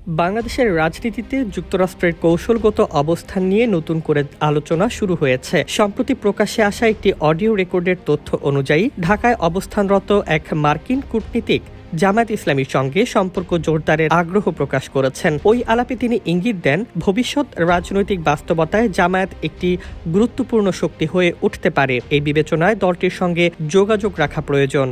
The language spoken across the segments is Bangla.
বাংলাদেশের রাজনীতিতে যুক্তরাষ্ট্রের কৌশলগত অবস্থান নিয়ে নতুন করে আলোচনা শুরু হয়েছে। সম্প্রতি প্রকাশ্যে আসা একটি অডিও রেকর্ডের তথ্য অনুযায়ী ঢাকায় অবস্থানরত এক মার্কিন কূটনীতিক জামায়াত ইসলামীর সঙ্গে সম্পর্ক জোরদারের আগ্রহ প্রকাশ করেছেন। ওই আলাপে তিনি ইঙ্গিত দেন, ভবিষ্যৎ রাজনৈতিক বাস্তবতায় জামায়াত একটি গুরুত্বপূর্ণ শক্তি হয়ে উঠতে পারে। এই বিবেচনায় দলটির সঙ্গে যোগাযোগ রাখা প্রয়োজন।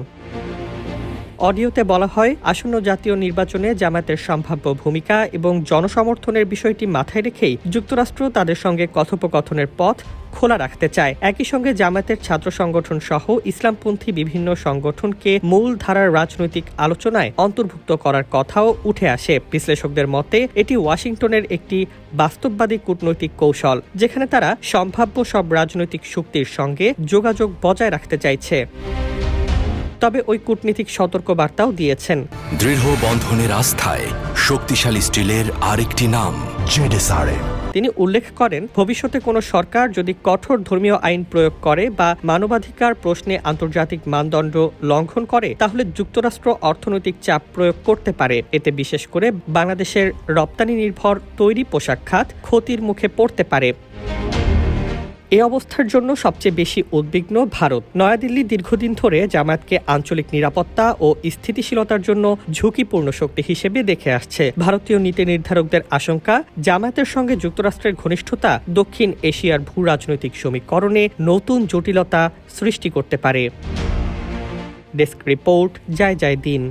অডিওতে বলা হয়, আসন্ন জাতীয় নির্বাচনে জামায়াতের সম্ভাব্য ভূমিকা এবং জনসমর্থনের বিষয়টি মাথায় রেখেই যুক্তরাষ্ট্র তাদের সঙ্গে কথোপকথনের পথ খোলা রাখতে চায়। একই সঙ্গে জামায়াতের ছাত্র সংগঠন সহ ইসলামপন্থী বিভিন্ন সংগঠনকে মূল ধারার রাজনৈতিক আলোচনায় অন্তর্ভুক্ত করার কথাও উঠে আসে। বিশ্লেষকদের মতে এটি ওয়াশিংটনের একটি বাস্তববাদী কূটনৈতিক কৌশল, যেখানে তারা সম্ভাব্য সব রাজনৈতিক শক্তির সঙ্গে যোগাযোগ বজায় রাখতে চাইছে। তবে ওই কূটনীতিক সতর্কবার্তাও দিয়েছেন, দৃঢ় বন্ধনের আস্থায় শক্তিশালী স্টিলের আরেকটি নাম জেডএসআরএম। তিনি উল্লেখ করেন, ভবিষ্যতে কোনো সরকার যদি কঠোর ধর্মীয় আইন প্রয়োগ করে বা মানবাধিকার প্রশ্নে আন্তর্জাতিক মানদণ্ড লঙ্ঘন করে, তাহলে যুক্তরাষ্ট্র অর্থনৈতিক চাপ প্রয়োগ করতে পারে। এতে বিশেষ করে বাংলাদেশের রপ্তানি নির্ভর তৈরি পোশাক খাত ক্ষতির মুখে পড়তে পারে। এ অবস্থার জন্য সবচেয়ে বেশি উদ্বিগ্ন ভারত। নয়াদিল্লি দীর্ঘদিন ধরে জামায়াতকে আঞ্চলিক নিরাপত্তা ও স্থিতিশীলতার জন্য ঝুঁকিপূর্ণ শক্তি হিসেবে দেখে আসছে। ভারতীয় নীতি নির্ধারকদের আশঙ্কা, জামায়াতের সঙ্গে যুক্তরাষ্ট্রের ঘনিষ্ঠতা দক্ষিণ এশিয়ার ভূ রাজনৈতিক সমীকরণে নতুন জটিলতা সৃষ্টি করতে পারে। ডেস্ক রিপোর্ট, জয় জয় দিন।